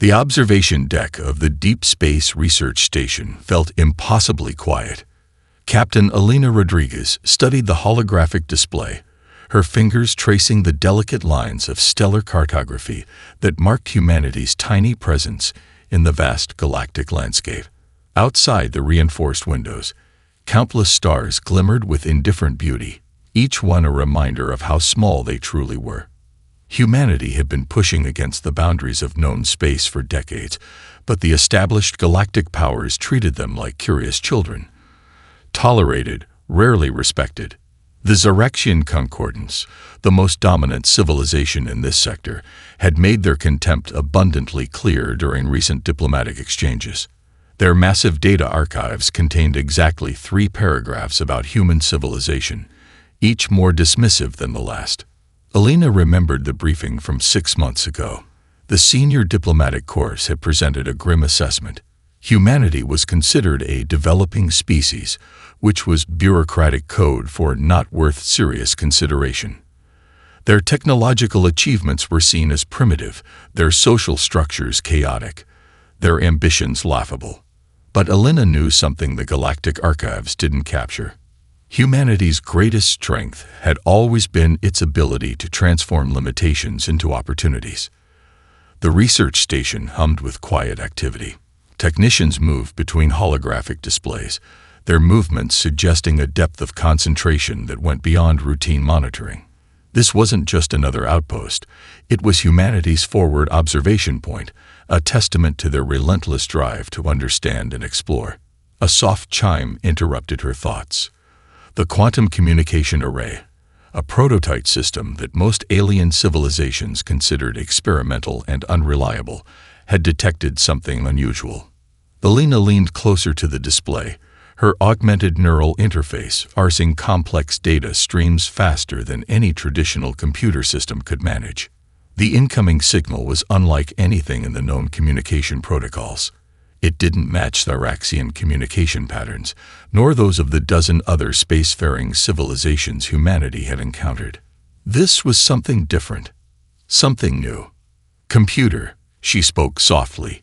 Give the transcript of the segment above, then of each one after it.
The observation deck of the Deep Space Research Station felt impossibly quiet. Captain Elena Rodriguez studied the holographic display, her fingers tracing the delicate lines of stellar cartography that marked humanity's tiny presence in the vast galactic landscape. Outside the reinforced windows, countless stars glimmered with indifferent beauty, each one a reminder of how small they truly were. Humanity had been pushing against the boundaries of known space for decades, but the established galactic powers treated them like curious children. Tolerated, rarely respected. The Xerexian Concordance, the most dominant civilization in this sector, had made their contempt abundantly clear during recent diplomatic exchanges. Their massive data archives contained exactly 3 paragraphs about human civilization, each more dismissive than the last. Elena remembered the briefing from 6 months ago. The senior diplomatic corps had presented a grim assessment. Humanity was considered a developing species, which was bureaucratic code for not worth serious consideration. Their technological achievements were seen as primitive, their social structures chaotic, their ambitions laughable. But Elena knew something the galactic archives didn't capture. Humanity's greatest strength had always been its ability to transform limitations into opportunities. The research station hummed with quiet activity. Technicians moved between holographic displays, their movements suggesting a depth of concentration that went beyond routine monitoring. This wasn't just another outpost, it was humanity's forward observation point, a testament to their relentless drive to understand and explore. A soft chime interrupted her thoughts. The quantum communication array, a prototype system that most alien civilizations considered experimental and unreliable, had detected something unusual. Elena leaned closer to the display, her augmented neural interface parsing complex data streams faster than any traditional computer system could manage. The incoming signal was unlike anything in the known communication protocols. It didn't match the Xerexian communication patterns, nor those of the dozen other spacefaring civilizations humanity had encountered. This was something different, something new. "Computer," she spoke softly.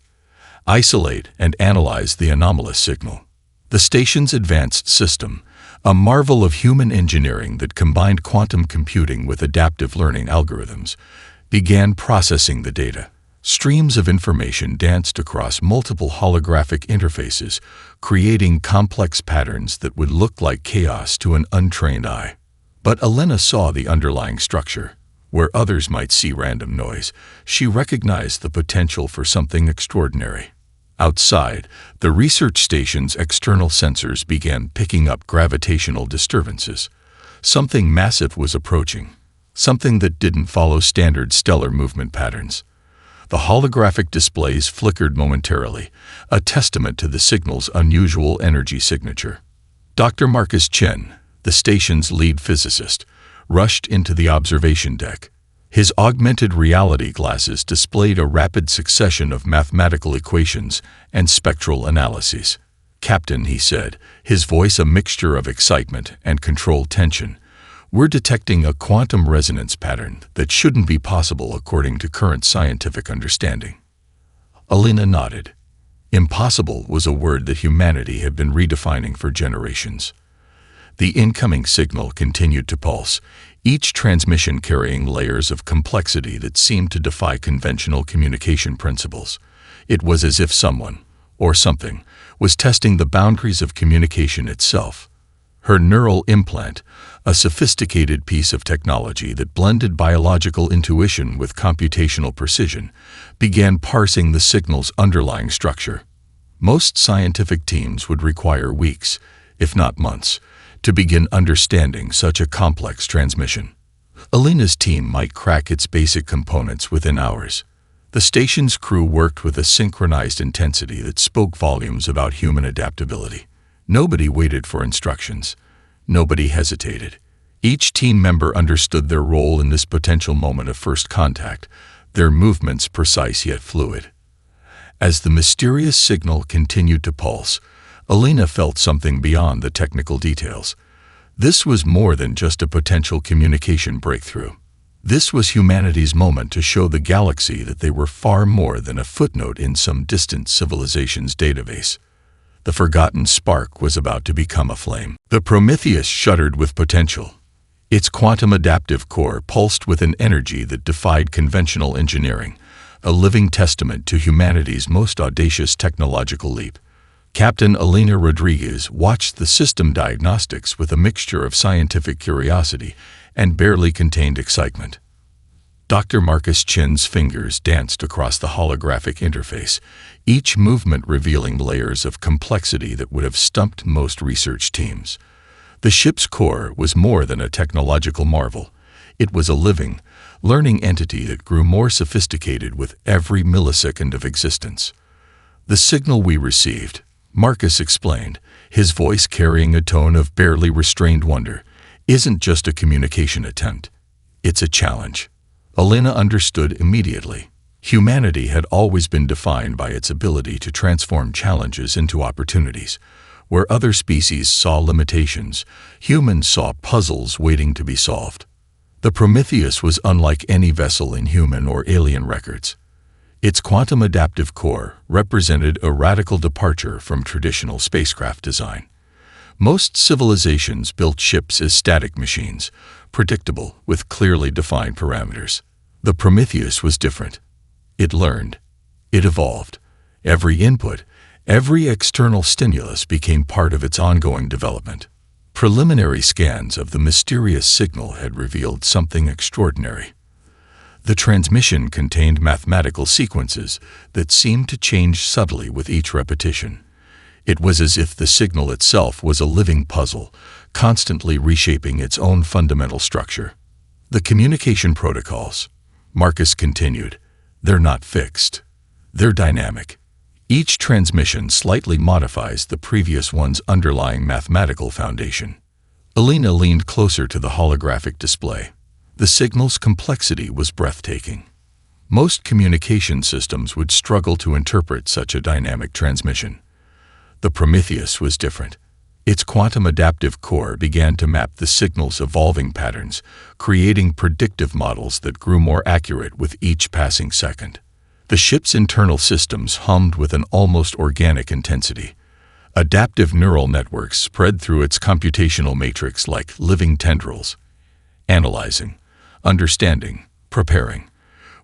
"Isolate and analyze the anomalous signal." The station's advanced system, a marvel of human engineering that combined quantum computing with adaptive learning algorithms, began processing the data. Streams of information danced across multiple holographic interfaces, creating complex patterns that would look like chaos to an untrained eye. But Elena saw the underlying structure. Where others might see random noise, she recognized the potential for something extraordinary. Outside, the research station's external sensors began picking up gravitational disturbances. Something massive was approaching, something that didn't follow standard stellar movement patterns. The holographic displays flickered momentarily, a testament to the signal's unusual energy signature. Dr. Marcus Chen, the station's lead physicist, rushed into the observation deck. His augmented reality glasses displayed a rapid succession of mathematical equations and spectral analyses. "Captain," he said, his voice a mixture of excitement and controlled tension, "we're detecting a quantum resonance pattern that shouldn't be possible according to current scientific understanding." Elena nodded. Impossible was a word that humanity had been redefining for generations. The incoming signal continued to pulse, each transmission carrying layers of complexity that seemed to defy conventional communication principles. It was as if someone, or something, was testing the boundaries of communication itself. Her neural implant, a sophisticated piece of technology that blended biological intuition with computational precision, began parsing the signal's underlying structure. Most scientific teams would require weeks, if not months, to begin understanding such a complex transmission. Elena's team might crack its basic components within hours. The station's crew worked with a synchronized intensity that spoke volumes about human adaptability. Nobody waited for instructions. Nobody hesitated. Each team member understood their role in this potential moment of first contact, their movements precise yet fluid. As the mysterious signal continued to pulse, Elena felt something beyond the technical details. This was more than just a potential communication breakthrough. This was humanity's moment to show the galaxy that they were far more than a footnote in some distant civilization's database. The forgotten spark was about to become a flame. The Prometheus shuddered with potential. Its quantum adaptive core pulsed with an energy that defied conventional engineering, a living testament to humanity's most audacious technological leap. Captain Alina Rodriguez watched the system diagnostics with a mixture of scientific curiosity and barely contained excitement. Dr. Marcus Chin's fingers danced across the holographic interface, each movement revealing layers of complexity that would have stumped most research teams. The ship's core was more than a technological marvel. It was a living, learning entity that grew more sophisticated with every millisecond of existence. "The signal we received," Marcus explained, his voice carrying a tone of barely restrained wonder, "isn't just a communication attempt. It's a challenge." Alina understood immediately. Humanity had always been defined by its ability to transform challenges into opportunities. Where other species saw limitations, humans saw puzzles waiting to be solved. The Prometheus was unlike any vessel in human or alien records. Its quantum adaptive core represented a radical departure from traditional spacecraft design. Most civilizations built ships as static machines, predictable with clearly defined parameters. The Prometheus was different. It learned. It evolved. Every input, every external stimulus became part of its ongoing development. Preliminary scans of the mysterious signal had revealed something extraordinary. The transmission contained mathematical sequences that seemed to change subtly with each repetition. It was as if the signal itself was a living puzzle, constantly reshaping its own fundamental structure. The communication protocols, Marcus continued, they're not fixed. They're dynamic. Each transmission slightly modifies the previous one's underlying mathematical foundation. Alina leaned closer to the holographic display. The signal's complexity was breathtaking. Most communication systems would struggle to interpret such a dynamic transmission. The Prometheus was different. Its quantum adaptive core began to map the signal's evolving patterns, creating predictive models that grew more accurate with each passing second. The ship's internal systems hummed with an almost organic intensity. Adaptive neural networks spread through its computational matrix like living tendrils, analyzing, understanding, preparing.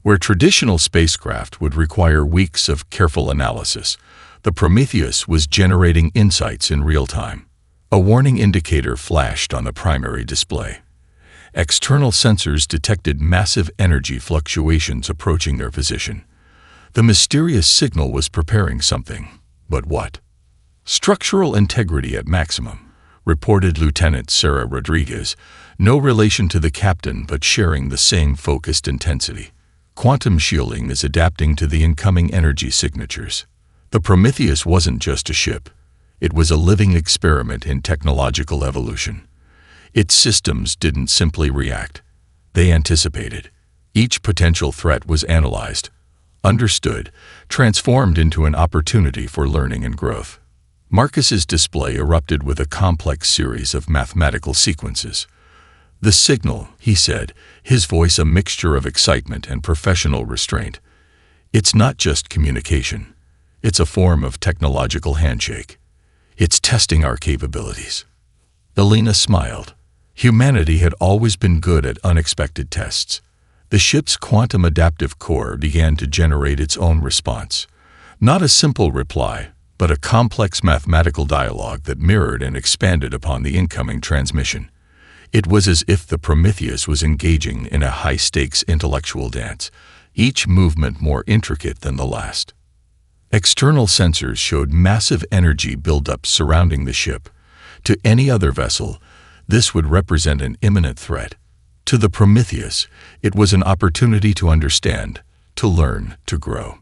Where traditional spacecraft would require weeks of careful analysis, the Prometheus was generating insights in real time. A warning indicator flashed on the primary display. External sensors detected massive energy fluctuations approaching their position. The mysterious signal was preparing something. But what? "Structural integrity at maximum," reported Lieutenant Sarah Rodriguez, no relation to the captain but sharing the same focused intensity. "Quantum shielding is adapting to the incoming energy signatures." The Prometheus wasn't just a ship. It was a living experiment in technological evolution. Its systems didn't simply react. They anticipated. Each potential threat was analyzed, understood, transformed into an opportunity for learning and growth. Marcus's display erupted with a complex series of mathematical sequences. "The signal," he said, his voice a mixture of excitement and professional restraint. "It's not just communication. It's a form of technological handshake. It's testing our capabilities." Alina smiled. Humanity had always been good at unexpected tests. The ship's quantum adaptive core began to generate its own response. Not a simple reply, but a complex mathematical dialogue that mirrored and expanded upon the incoming transmission. It was as if the Prometheus was engaging in a high-stakes intellectual dance, each movement more intricate than the last. External sensors showed massive energy buildup surrounding the ship. To any other vessel, this would represent an imminent threat. To the Prometheus, it was an opportunity to understand, to learn, to grow.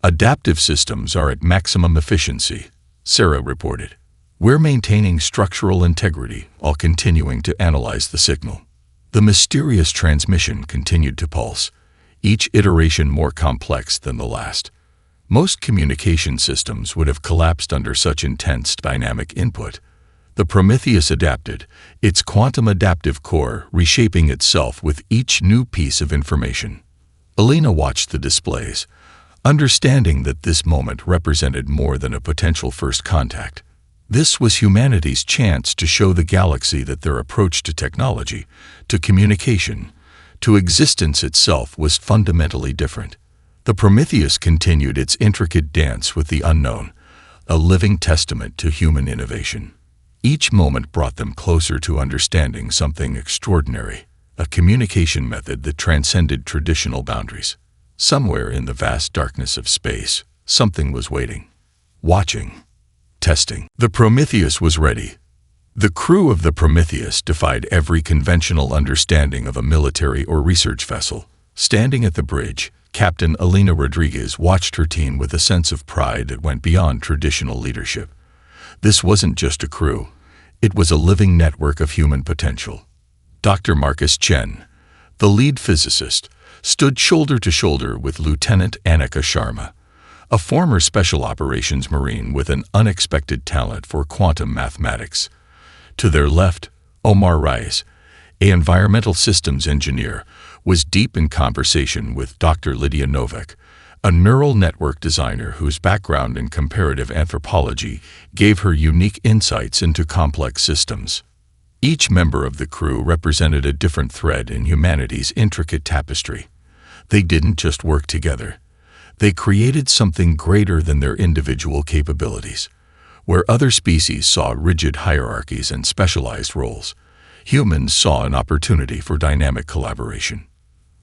"Adaptive systems are at maximum efficiency," Sarah reported. "We're maintaining structural integrity while continuing to analyze the signal." The mysterious transmission continued to pulse, each iteration more complex than the last. Most communication systems would have collapsed under such intense dynamic input. The Prometheus adapted, its quantum adaptive core reshaping itself with each new piece of information. Alina watched the displays, understanding that this moment represented more than a potential first contact. This was humanity's chance to show the galaxy that their approach to technology, to communication, to existence itself was fundamentally different. The Prometheus continued its intricate dance with the unknown, a living testament to human innovation. Each moment brought them closer to understanding something extraordinary, a communication method that transcended traditional boundaries. Somewhere in the vast darkness of space, something was waiting, watching, testing. The Prometheus was ready. The crew of the Prometheus defied every conventional understanding of a military or research vessel. Standing at the bridge, Captain Alina Rodriguez watched her team with a sense of pride that went beyond traditional leadership. This wasn't just a crew. It was a living network of human potential. Dr. Marcus Chen, the lead physicist, stood shoulder to shoulder with Lieutenant Annika Sharma, a former Special Operations Marine with an unexpected talent for quantum mathematics. To their left, Omar Reyes, an environmental systems engineer, was deep in conversation with Dr. Lydia Novak, a neural network designer whose background in comparative anthropology gave her unique insights into complex systems. Each member of the crew represented a different thread in humanity's intricate tapestry. They didn't just work together. They created something greater than their individual capabilities. Where other species saw rigid hierarchies and specialized roles, humans saw an opportunity for dynamic collaboration.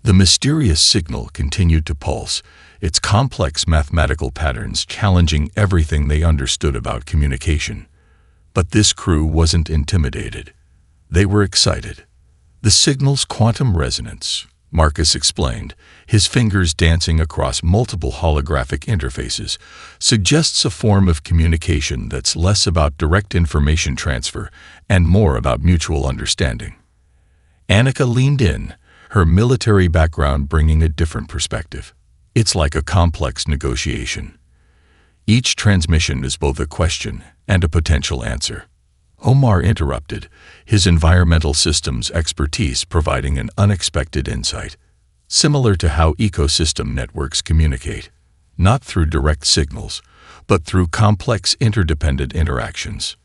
The mysterious signal continued to pulse, its complex mathematical patterns challenging everything they understood about communication. But this crew wasn't intimidated. They were excited. The signal's quantum resonance, Marcus explained, his fingers dancing across multiple holographic interfaces, suggests a form of communication that's less about direct information transfer and more about mutual understanding. Annika leaned in, her military background bringing a different perspective. It's like a complex negotiation. Each transmission is both a question and a potential answer. Omar interrupted, his environmental systems expertise providing an unexpected insight. Similar to how ecosystem networks communicate, not through direct signals, but through complex interdependent interactions.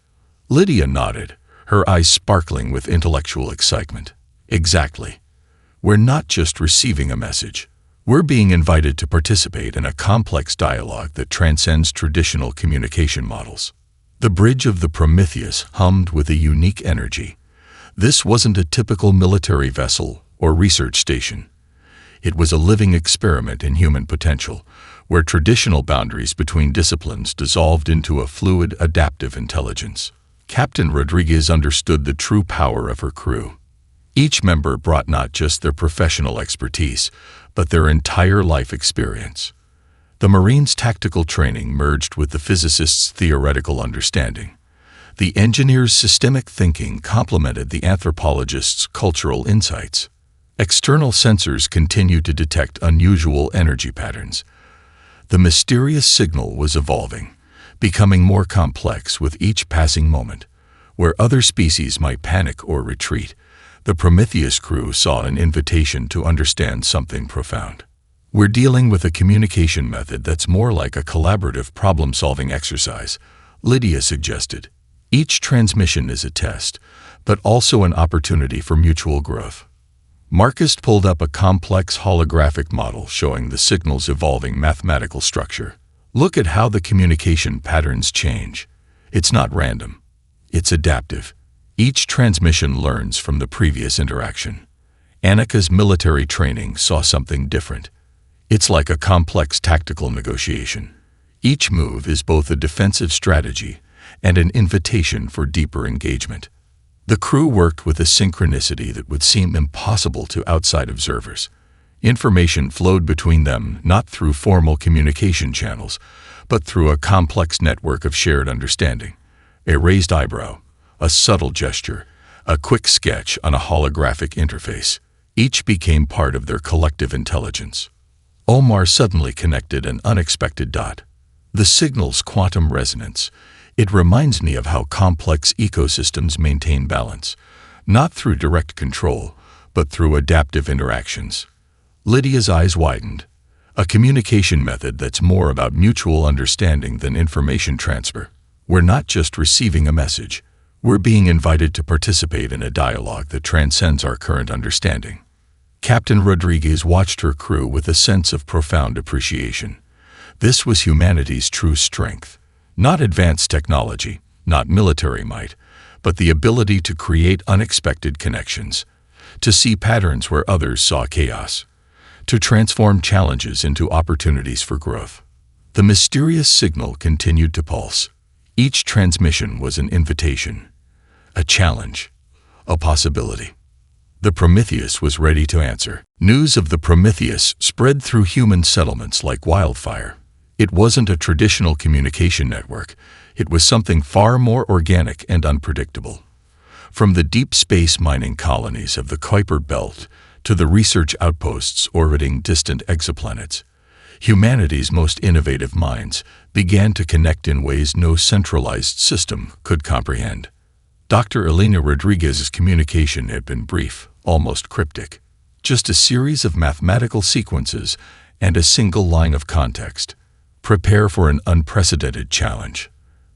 Lydia nodded, her eyes sparkling with intellectual excitement. Exactly. We're not just receiving a message. We're being invited to participate in a complex dialogue that transcends traditional communication models. The bridge of the Prometheus hummed with a unique energy. This wasn't a typical military vessel or research station. It was a living experiment in human potential, where traditional boundaries between disciplines dissolved into a fluid, adaptive intelligence. Captain Rodriguez understood the true power of her crew. Each member brought not just their professional expertise, but their entire life experience. The Marine's tactical training merged with the physicist's theoretical understanding. The engineer's systemic thinking complemented the anthropologist's cultural insights. External sensors continued to detect unusual energy patterns. The mysterious signal was evolving, becoming more complex with each passing moment. Where other species might panic or retreat, the Prometheus crew saw an invitation to understand something profound. We're dealing with a communication method that's more like a collaborative problem-solving exercise, Lydia suggested. Each transmission is a test, but also an opportunity for mutual growth. Marcus pulled up a complex holographic model showing the signal's evolving mathematical structure. Look at how the communication patterns change. It's not random. It's adaptive. Each transmission learns from the previous interaction. Annika's military training saw something different. It's like a complex tactical negotiation. Each move is both a defensive strategy and an invitation for deeper engagement. The crew worked with a synchronicity that would seem impossible to outside observers. Information flowed between them not through formal communication channels, but through a complex network of shared understanding. A raised eyebrow, a subtle gesture, a quick sketch on a holographic interface. Each became part of their collective intelligence. Omar suddenly connected an unexpected dot. The signal's quantum resonance. It reminds me of how complex ecosystems maintain balance, not through direct control, but through adaptive interactions. Lydia's eyes widened. A communication method that's more about mutual understanding than information transfer. We're not just receiving a message. We're being invited to participate in a dialogue that transcends our current understanding. Captain Rodriguez watched her crew with a sense of profound appreciation. This was humanity's true strength. Not advanced technology, not military might, but the ability to create unexpected connections, to see patterns where others saw chaos, to transform challenges into opportunities for growth. The mysterious signal continued to pulse. Each transmission was an invitation, a challenge, a possibility. The Prometheus was ready to answer. News of the Prometheus spread through human settlements like wildfire. It wasn't a traditional communication network. It was something far more organic and unpredictable. From the deep space mining colonies of the Kuiper Belt to the research outposts orbiting distant exoplanets, humanity's most innovative minds began to connect in ways no centralized system could comprehend. Dr. Elena Rodriguez's communication had been brief, almost cryptic, just a series of mathematical sequences and a single line of context. Prepare for an unprecedented challenge.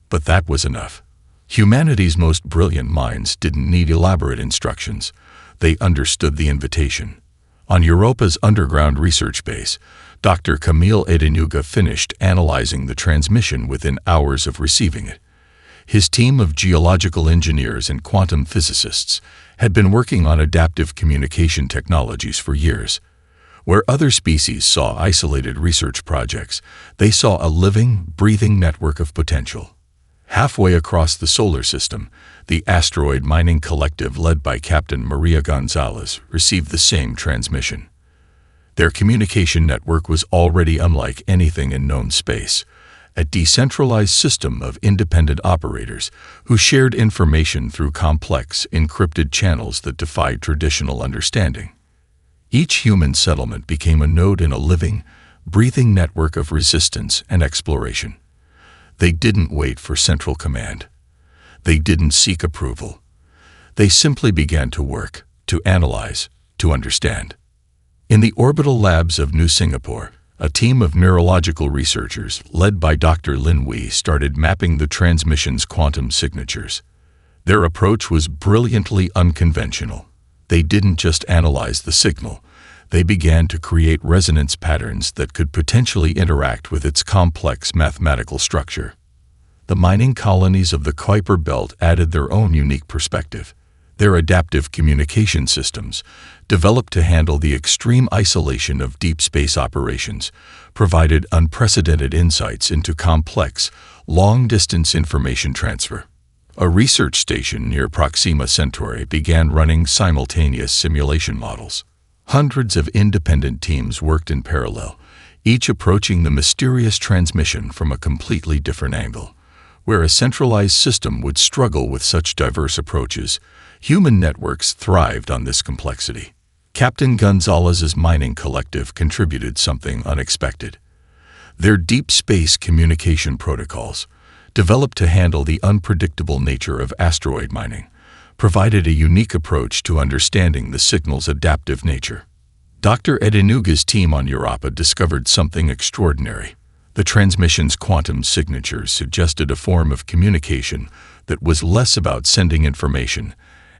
But that was enough. Humanity's most brilliant minds didn't need elaborate instructions. They understood the invitation. On Europa's underground research base, Dr. Camille Edenuga finished analyzing the transmission within hours of receiving it. His team of geological engineers and quantum physicists had been working on adaptive communication technologies for years. Where other species saw isolated research projects, they saw a living, breathing network of potential. Halfway across the solar system, the asteroid mining collective led by Captain Maria Gonzalez received the same transmission. Their communication network was already unlike anything in known space, a decentralized system of independent operators who shared information through complex, encrypted channels that defied traditional understanding. Each human settlement became a node in a living, breathing network of resistance and exploration. They didn't wait for central command. They didn't seek approval. They simply began to work, to analyze, to understand. In the orbital labs of New Singapore, a team of neurological researchers led by Dr. Lin Wei started mapping the transmission's quantum signatures. Their approach was brilliantly unconventional. They didn't just analyze the signal. They began to create resonance patterns that could potentially interact with its complex mathematical structure. The mining colonies of the Kuiper Belt added their own unique perspective. Their adaptive communication systems, developed to handle the extreme isolation of deep space operations, provided unprecedented insights into complex, long-distance information transfer. A research station near Proxima Centauri began running simultaneous simulation models. Hundreds of independent teams worked in parallel, each approaching the mysterious transmission from a completely different angle. Where a centralized system would struggle with such diverse approaches, human networks thrived on this complexity. Captain Gonzalez's mining collective contributed something unexpected. Their deep space communication protocols, developed to handle the unpredictable nature of asteroid mining, provided a unique approach to understanding the signal's adaptive nature. Dr. Edenuga's team on Europa discovered something extraordinary. The transmission's quantum signatures suggested a form of communication that was less about sending information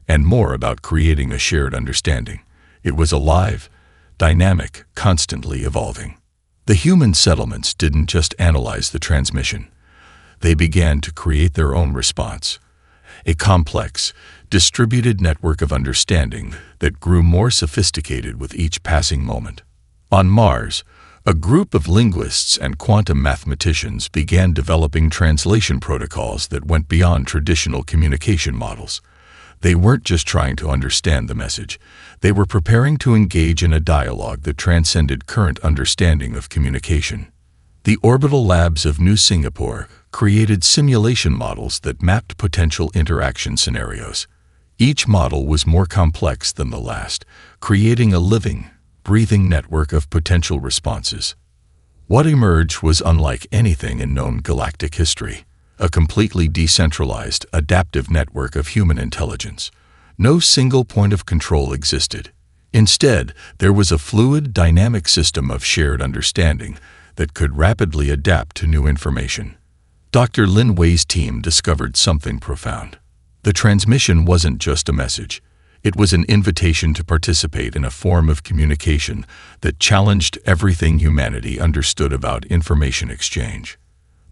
and more about creating a shared understanding. It was alive, dynamic, constantly evolving. The human settlements didn't just analyze the transmission. They began to create their own response, a complex, distributed network of understanding that grew more sophisticated with each passing moment. On Mars, a group of linguists and quantum mathematicians began developing translation protocols that went beyond traditional communication models. They weren't just trying to understand the message. They were preparing to engage in a dialogue that transcended current understanding of communication. The orbital labs of New Singapore created simulation models that mapped potential interaction scenarios. Each model was more complex than the last, creating a living, breathing network of potential responses. What emerged was unlike anything in known galactic history. a completely decentralized, adaptive network of human intelligence. No single point of control existed. Instead, there was a fluid, dynamic system of shared understanding that could rapidly adapt to new information. Dr. Lin Wei's team discovered something profound. The transmission wasn't just a message. It was an invitation to participate in a form of communication that challenged everything humanity understood about information exchange.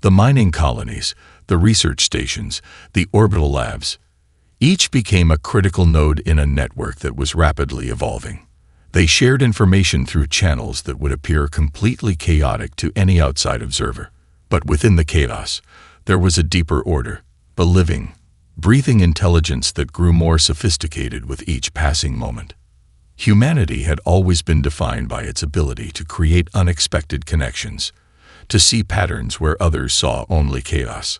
The mining colonies, the research stations, the orbital labs, each became a critical node in a network that was rapidly evolving. They shared information through channels that would appear completely chaotic to any outside observer. But within the chaos, there was a deeper order, a living, breathing intelligence that grew more sophisticated with each passing moment. Humanity had always been defined by its ability to create unexpected connections, to see patterns where others saw only chaos.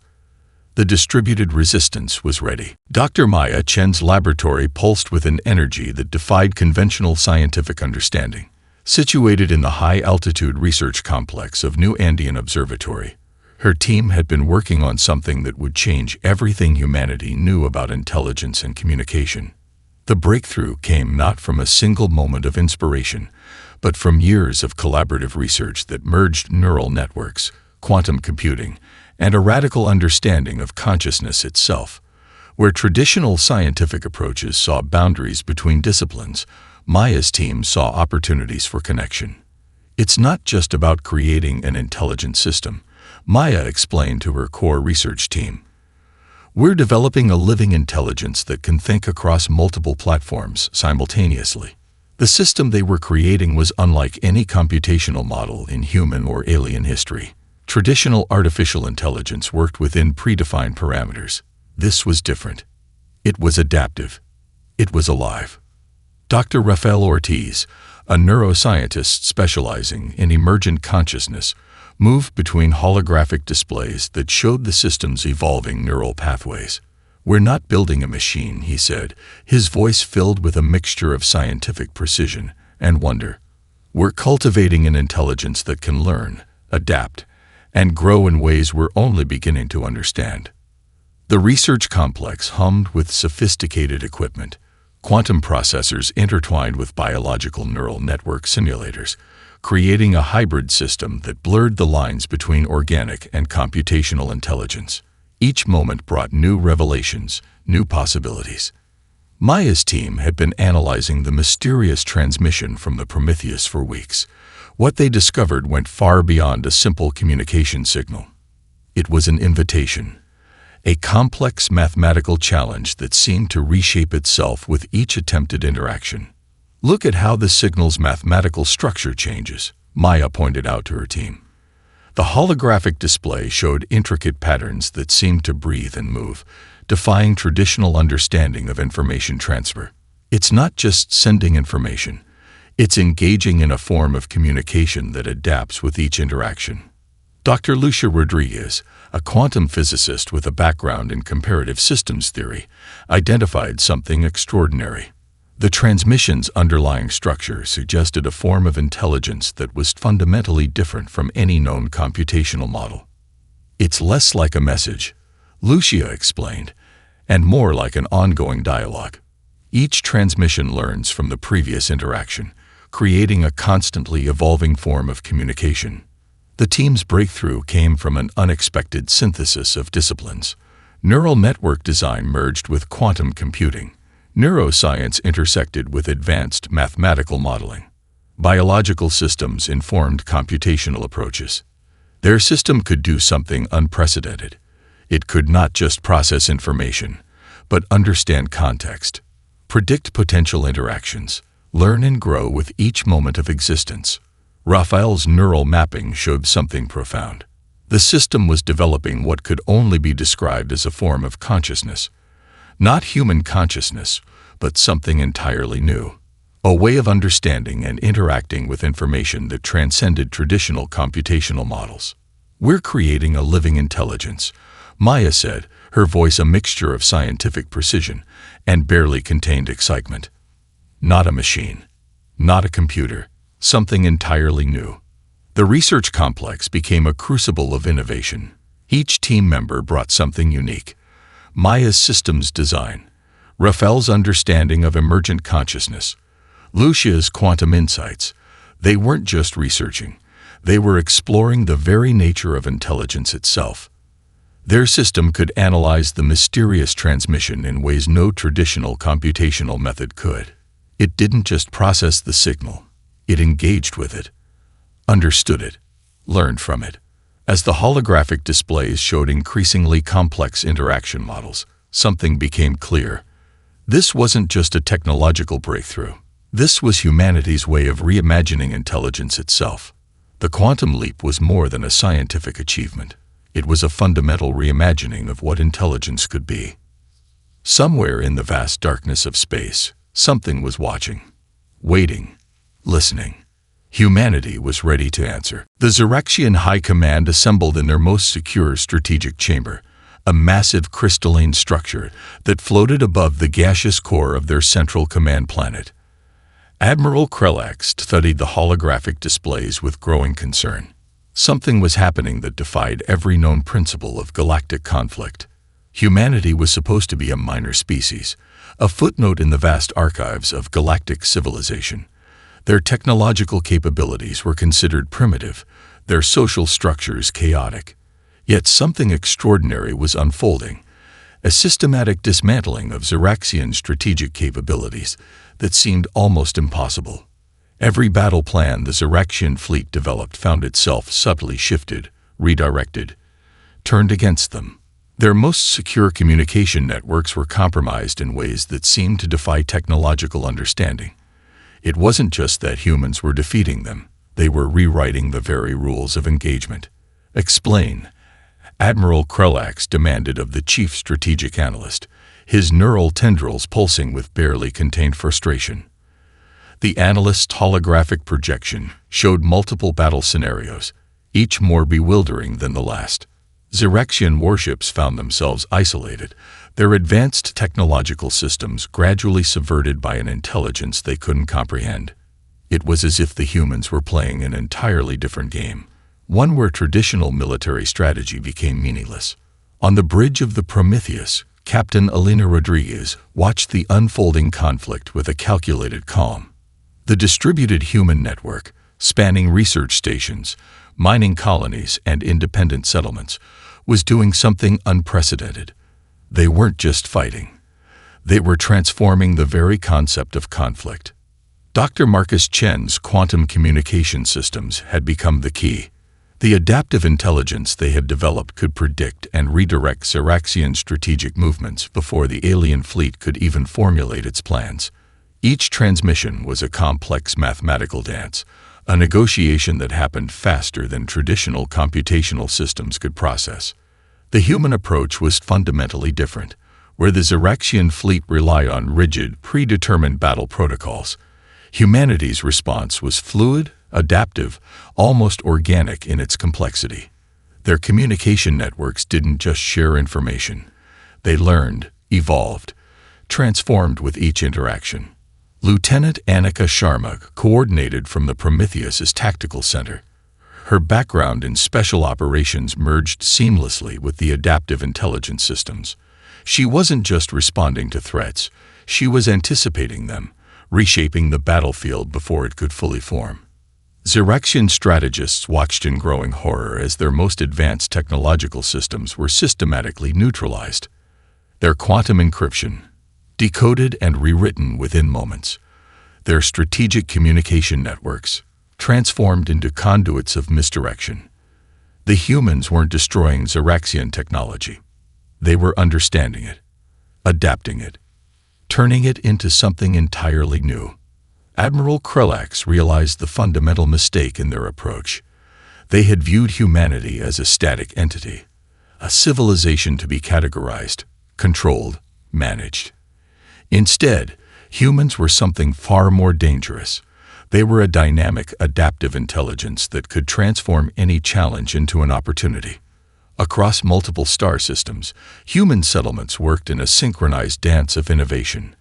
The distributed resistance was ready. Dr. Maya Chen's laboratory pulsed with an energy that defied conventional scientific understanding. Situated in the high-altitude research complex of New Andean Observatory, her team had been working on something that would change everything humanity knew about intelligence and communication. The breakthrough came not from a single moment of inspiration, but from years of collaborative research that merged neural networks, quantum computing, and a radical understanding of consciousness itself. Where traditional scientific approaches saw boundaries between disciplines, Maya's team saw opportunities for connection. It's not just about creating an intelligent system, Maya explained to her core research team. We're developing a living intelligence that can think across multiple platforms simultaneously. The system they were creating was unlike any computational model in human or alien history. Traditional artificial intelligence worked within predefined parameters. This was different. It was adaptive. It was alive. Dr. Rafael Ortiz, a neuroscientist specializing in emergent consciousness, moved between holographic displays that showed the system's evolving neural pathways. We're not building a machine, he said, his voice filled with a mixture of scientific precision and wonder. We're cultivating an intelligence that can learn, adapt, and grow in ways we're only beginning to understand. The research complex hummed with sophisticated equipment, quantum processors intertwined with biological neural network simulators, creating a hybrid system that blurred the lines between organic and computational intelligence. Each moment brought new revelations, new possibilities. Maya's team had been analyzing the mysterious transmission from the Prometheus for weeks. What they discovered went far beyond a simple communication signal. It was an invitation, a complex mathematical challenge that seemed to reshape itself with each attempted interaction. Look at how the signal's mathematical structure changes, Maya pointed out to her team. The holographic display showed intricate patterns that seemed to breathe and move, defying traditional understanding of information transfer. It's not just sending information, it's engaging in a form of communication that adapts with each interaction. Dr. Lucia Rodriguez, a quantum physicist with a background in comparative systems theory, identified something extraordinary. The transmission's underlying structure suggested a form of intelligence that was fundamentally different from any known computational model. It's less like a message, Lucia explained, and more like an ongoing dialogue. Each transmission learns from the previous interaction, creating a constantly evolving form of communication. The team's breakthrough came from an unexpected synthesis of disciplines. Neural network design merged with quantum computing. Neuroscience intersected with advanced mathematical modeling. Biological systems informed computational approaches. Their system could do something unprecedented. It could not just process information, but understand context, predict potential interactions, learn and grow with each moment of existence. Raphael's neural mapping showed something profound. The system was developing what could only be described as a form of consciousness. Not human consciousness, but something entirely new. A way of understanding and interacting with information that transcended traditional computational models. We're creating a living intelligence, Maya said, her voice a mixture of scientific precision and barely contained excitement. Not a machine. Not a computer. Something entirely new. The research complex became a crucible of innovation. Each team member brought something unique. Maya's systems design, Raphael's understanding of emergent consciousness, Lucia's quantum insights. They weren't just researching. They were exploring the very nature of intelligence itself. Their system could analyze the mysterious transmission in ways no traditional computational method could. It didn't just process the signal. It engaged with it, understood it, learned from it. As the holographic displays showed increasingly complex interaction models, something became clear. This wasn't just a technological breakthrough. This was humanity's way of reimagining intelligence itself. The quantum leap was more than a scientific achievement. It was a fundamental reimagining of what intelligence could be. Somewhere in the vast darkness of space, something was watching, waiting, listening. Humanity was ready to answer. The Xeraxian High Command assembled in their most secure strategic chamber, a massive crystalline structure that floated above the gaseous core of their central command planet. Admiral Krelax studied the holographic displays with growing concern. Something was happening that defied every known principle of galactic conflict. Humanity was supposed to be a minor species, a footnote in the vast archives of galactic civilization. Their technological capabilities were considered primitive, their social structures chaotic. Yet something extraordinary was unfolding, a systematic dismantling of Xeraxian strategic capabilities that seemed almost impossible. Every battle plan the Xeraxian fleet developed found itself subtly shifted, redirected, turned against them. Their most secure communication networks were compromised in ways that seemed to defy technological understanding. It wasn't just that humans were defeating them, they were rewriting the very rules of engagement. Explain, Admiral Krelax demanded of the chief strategic analyst, his neural tendrils pulsing with barely contained frustration. The analyst's holographic projection showed multiple battle scenarios, each more bewildering than the last. Xeraxian warships found themselves isolated, their advanced technological systems gradually subverted by an intelligence they couldn't comprehend. It was as if the humans were playing an entirely different game, one where traditional military strategy became meaningless. On the bridge of the Prometheus, Captain Alina Rodriguez watched the unfolding conflict with a calculated calm. The distributed human network, spanning research stations, mining colonies, and independent settlements, was doing something unprecedented. They weren't just fighting. They were transforming the very concept of conflict. Dr. Marcus Chen's quantum communication systems had become the key. The adaptive intelligence they had developed could predict and redirect Xeraxian strategic movements before the alien fleet could even formulate its plans. Each transmission was a complex mathematical dance, a negotiation that happened faster than traditional computational systems could process. The human approach was fundamentally different. Where the Xeraxian fleet relied on rigid, predetermined battle protocols, humanity's response was fluid, adaptive, almost organic in its complexity. Their communication networks didn't just share information. They learned, evolved, transformed with each interaction. Lieutenant Annika Sharma coordinated from the Prometheus's tactical center. Her background in special operations merged seamlessly with the adaptive intelligence systems. She wasn't just responding to threats, she was anticipating them, reshaping the battlefield before it could fully form. Xeraxian strategists watched in growing horror as their most advanced technological systems were systematically neutralized. Their quantum encryption, decoded and rewritten within moments. Their strategic communication networks, transformed into conduits of misdirection. The humans weren't destroying Xeraxian technology. They were understanding it, adapting it, turning it into something entirely new. Admiral Krelax realized the fundamental mistake in their approach. They had viewed humanity as a static entity, a civilization to be categorized, controlled, managed. Instead, humans were something far more dangerous. They were a dynamic, adaptive intelligence that could transform any challenge into an opportunity. Across multiple star systems, human settlements worked in a synchronized dance of innovation.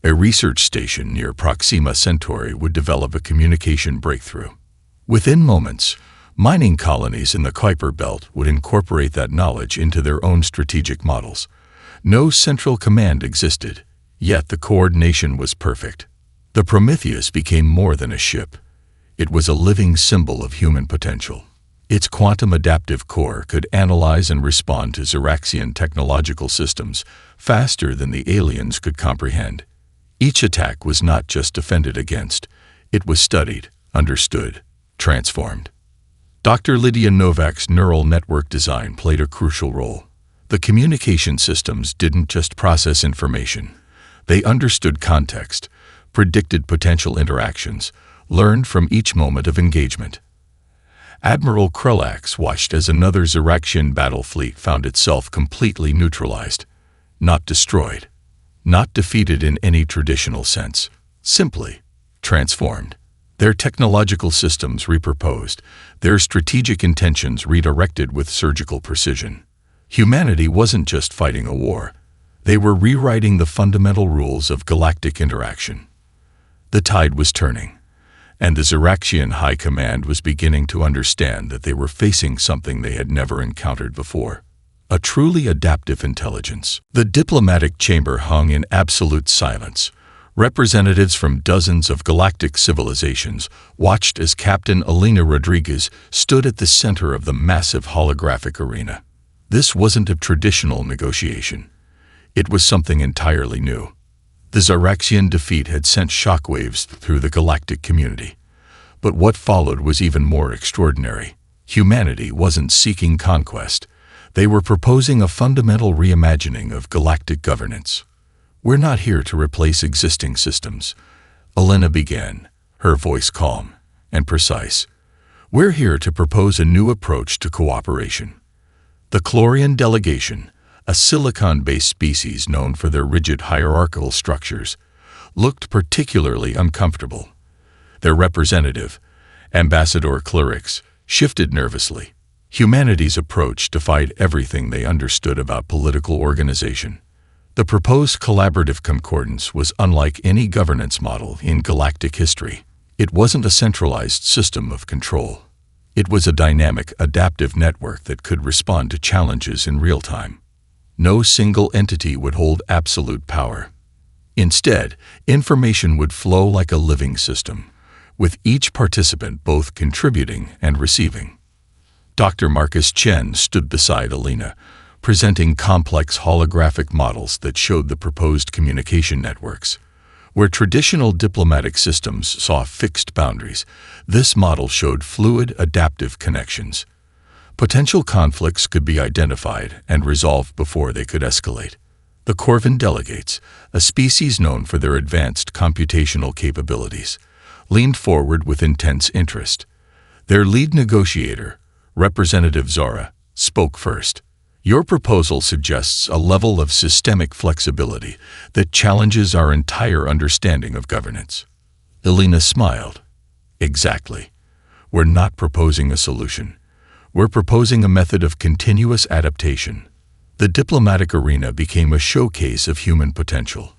A research station near Proxima Centauri would develop a communication breakthrough. Within moments, Mining colonies in the Kuiper Belt would incorporate that knowledge into their own strategic models. No central command existed, yet the coordination was perfect. The Prometheus became more than a ship. It was a living symbol of human potential. Its quantum adaptive core could analyze and respond to Xeraxian technological systems faster than the aliens could comprehend. Each attack was not just defended against, it was studied, understood, transformed. Dr. Lydia Novak's neural network design played a crucial role. The communication systems didn't just process information. They understood context, predicted potential interactions, learned from each moment of engagement. Admiral Krulax watched as another Xeraxian battle fleet found itself completely neutralized, not destroyed, not defeated in any traditional sense, simply transformed. Their technological systems repurposed, their strategic intentions redirected with surgical precision. Humanity wasn't just fighting a war. They were rewriting the fundamental rules of galactic interaction. The tide was turning, and the Xeraxian High Command was beginning to understand that they were facing something they had never encountered before. A truly adaptive intelligence. The diplomatic chamber hung in absolute silence. Representatives from dozens of galactic civilizations watched as Captain Alina Rodriguez stood at the center of the massive holographic arena. This wasn't a traditional negotiation. It was something entirely new. The Xeraxian defeat had sent shockwaves through the galactic community. But what followed was even more extraordinary. Humanity wasn't seeking conquest. They were proposing a fundamental reimagining of galactic governance. "We're not here to replace existing systems," Alina began, her voice calm and precise. "We're here to propose a new approach to cooperation." The Chlorian delegation, a silicon-based species known for their rigid hierarchical structures, looked particularly uncomfortable. Their representative, Ambassador Clorix, shifted nervously. Humanity's approach defied everything they understood about political organization. The proposed collaborative concordance was unlike any governance model in galactic history. It wasn't a centralized system of control. It was a dynamic, adaptive network that could respond to challenges in real time. No single entity would hold absolute power. Instead, information would flow like a living system, with each participant both contributing and receiving. Dr. Marcus Chen stood beside Alina, presenting complex holographic models that showed the proposed communication networks. Where traditional diplomatic systems saw fixed boundaries, this model showed fluid, adaptive connections. Potential conflicts could be identified and resolved before they could escalate. The Corvin delegates, a species known for their advanced computational capabilities, leaned forward with intense interest. Their lead negotiator, Representative Zora, spoke first. "Your proposal suggests a level of systemic flexibility that challenges our entire understanding of governance." Alina smiled. "Exactly. We're not proposing a solution. We're proposing a method of continuous adaptation." The diplomatic arena became a showcase of human potential.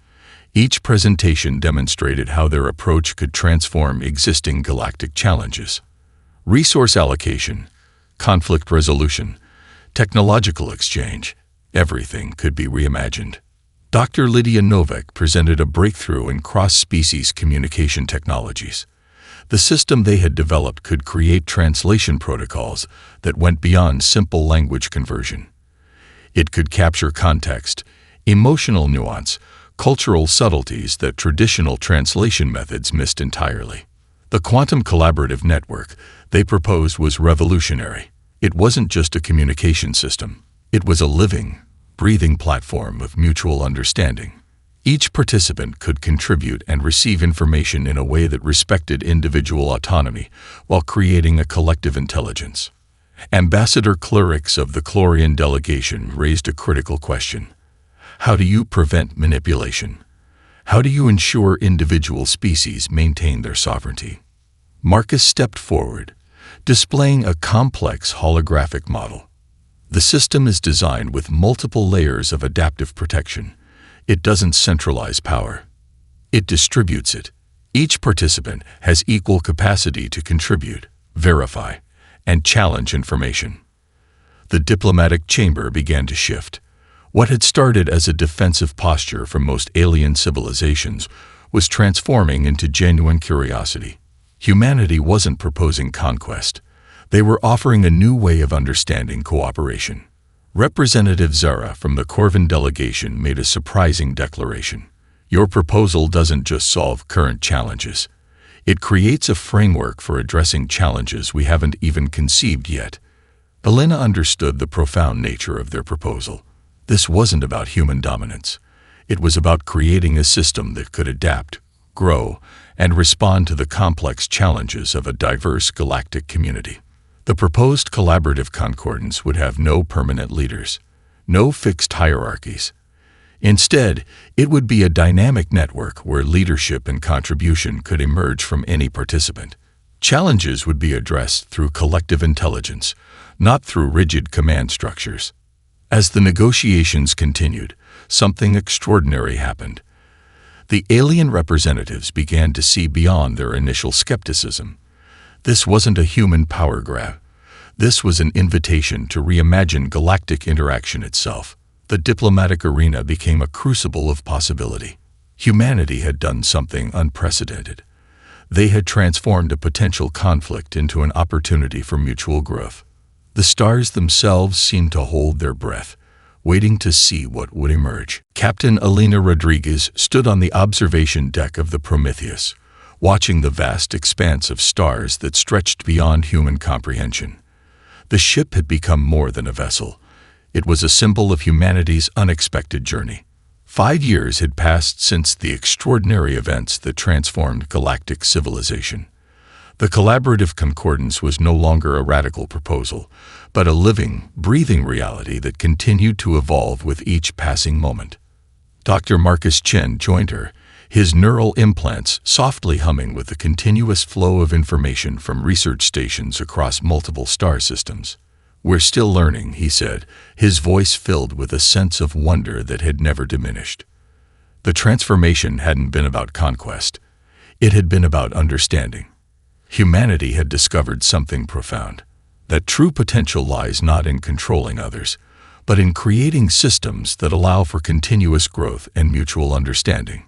Each presentation demonstrated how their approach could transform existing galactic challenges. Resource allocation, conflict resolution, technological exchange, everything could be reimagined. Dr. Lydia Novak presented a breakthrough in cross-species communication technologies. The system they had developed could create translation protocols that went beyond simple language conversion. It could capture context, emotional nuance, cultural subtleties that traditional translation methods missed entirely. The quantum collaborative network they proposed was revolutionary. It wasn't just a communication system. It was a living, breathing platform of mutual understanding. Each participant could contribute and receive information in a way that respected individual autonomy while creating a collective intelligence. Ambassador Clorix of the Chlorian delegation raised a critical question. How do you prevent manipulation? How do you ensure individual species maintain their sovereignty? Marcus stepped forward, displaying a complex holographic model. The system is designed with multiple layers of adaptive protection. It doesn't centralize power. It distributes it. Each participant has equal capacity to contribute, verify, and challenge information. The diplomatic chamber began to shift. What had started as a defensive posture for most alien civilizations was transforming into genuine curiosity. Humanity wasn't proposing conquest. They were offering a new way of understanding cooperation. Representative Zara from the Corvin delegation made a surprising declaration. Your proposal doesn't just solve current challenges. It creates a framework for addressing challenges we haven't even conceived yet. Elena understood the profound nature of their proposal. This wasn't about human dominance. It was about creating a system that could adapt, grow, and respond to the complex challenges of a diverse galactic community. The proposed collaborative concordance would have no permanent leaders, no fixed hierarchies. Instead, it would be a dynamic network where leadership and contribution could emerge from any participant. Challenges would be addressed through collective intelligence, not through rigid command structures. As the negotiations continued, something extraordinary happened. The alien representatives began to see beyond their initial skepticism. This wasn't a human power grab. This was an invitation to reimagine galactic interaction itself. The diplomatic arena became a crucible of possibility. Humanity had done something unprecedented. They had transformed a potential conflict into an opportunity for mutual growth. The stars themselves seemed to hold their breath, waiting to see what would emerge. Captain Elena Rodriguez stood on the observation deck of the Prometheus, watching the vast expanse of stars that stretched beyond human comprehension. The ship had become more than a vessel. It was a symbol of humanity's unexpected journey. 5 years had passed since the extraordinary events that transformed galactic civilization. The collaborative concordance was no longer a radical proposal, but a living, breathing reality that continued to evolve with each passing moment. Dr. Marcus Chen joined her, his neural implants softly humming with the continuous flow of information from research stations across multiple star systems. "We're still learning," he said, his voice filled with a sense of wonder that had never diminished. The transformation hadn't been about conquest. It had been about understanding. Humanity had discovered something profound, that true potential lies not in controlling others, but in creating systems that allow for continuous growth and mutual understanding.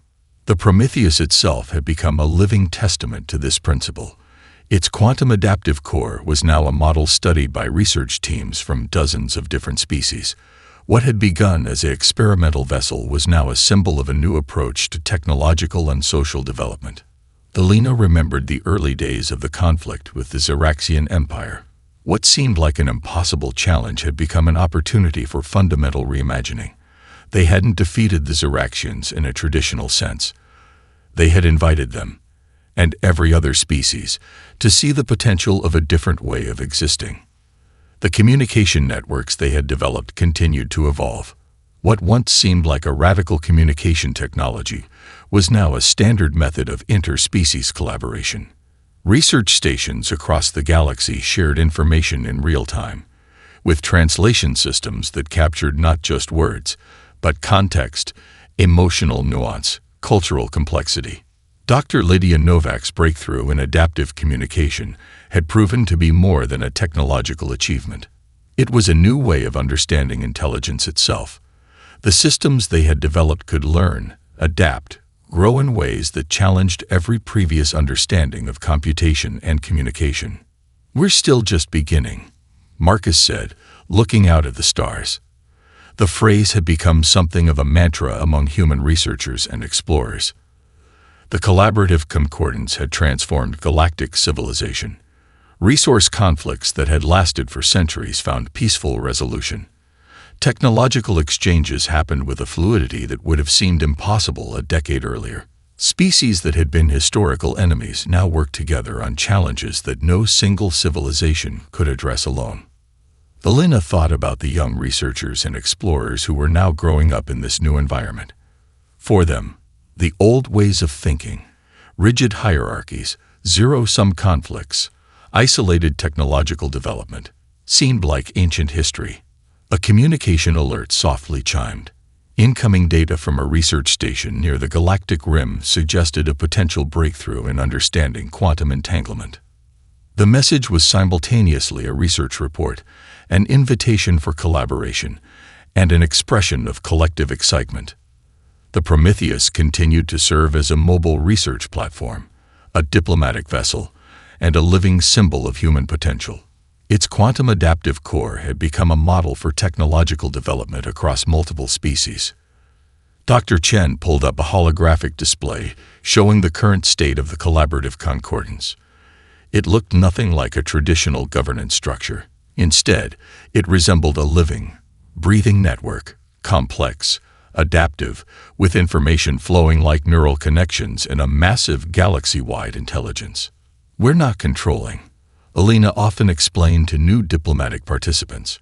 The Prometheus itself had become a living testament to this principle. Its quantum adaptive core was now a model studied by research teams from dozens of different species. What had begun as an experimental vessel was now a symbol of a new approach to technological and social development. Elena remembered the early days of the conflict with the Xeraxian Empire. What seemed like an impossible challenge had become an opportunity for fundamental reimagining. They hadn't defeated the Xeraxians in a traditional sense. They had invited them, and every other species, to see the potential of a different way of existing. The communication networks they had developed continued to evolve. What once seemed like a radical communication technology was now a standard method of interspecies collaboration. Research stations across the galaxy shared information in real time, with translation systems that captured not just words, but context, emotional nuance, cultural complexity. Dr. Lydia Novak's breakthrough in adaptive communication had proven to be more than a technological achievement. It was a new way of understanding intelligence itself. The systems they had developed could learn, adapt, grow in ways that challenged every previous understanding of computation and communication. "We're still just beginning," Marcus said, looking out at the stars. The phrase had become something of a mantra among human researchers and explorers. The collaborative concordance had transformed galactic civilization. Resource conflicts that had lasted for centuries found peaceful resolution. Technological exchanges happened with a fluidity that would have seemed impossible a decade earlier. Species that had been historical enemies now worked together on challenges that no single civilization could address alone. Elena thought about the young researchers and explorers who were now growing up in this new environment. For them, the old ways of thinking, rigid hierarchies, zero-sum conflicts, isolated technological development, seemed like ancient history. A communication alert softly chimed. Incoming data from a research station near the galactic rim suggested a potential breakthrough in understanding quantum entanglement. The message was simultaneously a research report, an invitation for collaboration, and an expression of collective excitement. The Prometheus continued to serve as a mobile research platform, a diplomatic vessel, and a living symbol of human potential. Its quantum adaptive core had become a model for technological development across multiple species. Dr. Chen pulled up a holographic display showing the current state of the collaborative concordance. It looked nothing like a traditional governance structure. Instead, it resembled a living, breathing network, complex, adaptive, with information flowing like neural connections in a massive galaxy-wide intelligence. "We're not controlling," Alina often explained to new diplomatic participants.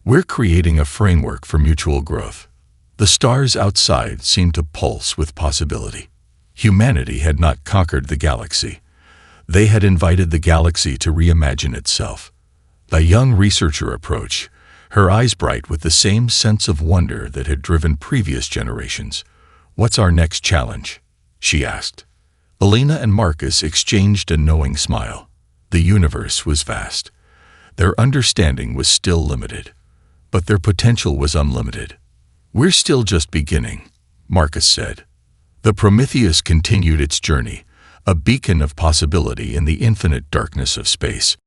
"We're creating a framework for mutual growth." The stars outside seemed to pulse with possibility. Humanity had not conquered the galaxy. They had invited the galaxy to reimagine itself. A young researcher approached, her eyes bright with the same sense of wonder that had driven previous generations. "What's our next challenge?" she asked. Alina and Marcus exchanged a knowing smile. The universe was vast. Their understanding was still limited, but their potential was unlimited. "We're still just beginning," Marcus said. The Prometheus continued its journey, a beacon of possibility in the infinite darkness of space.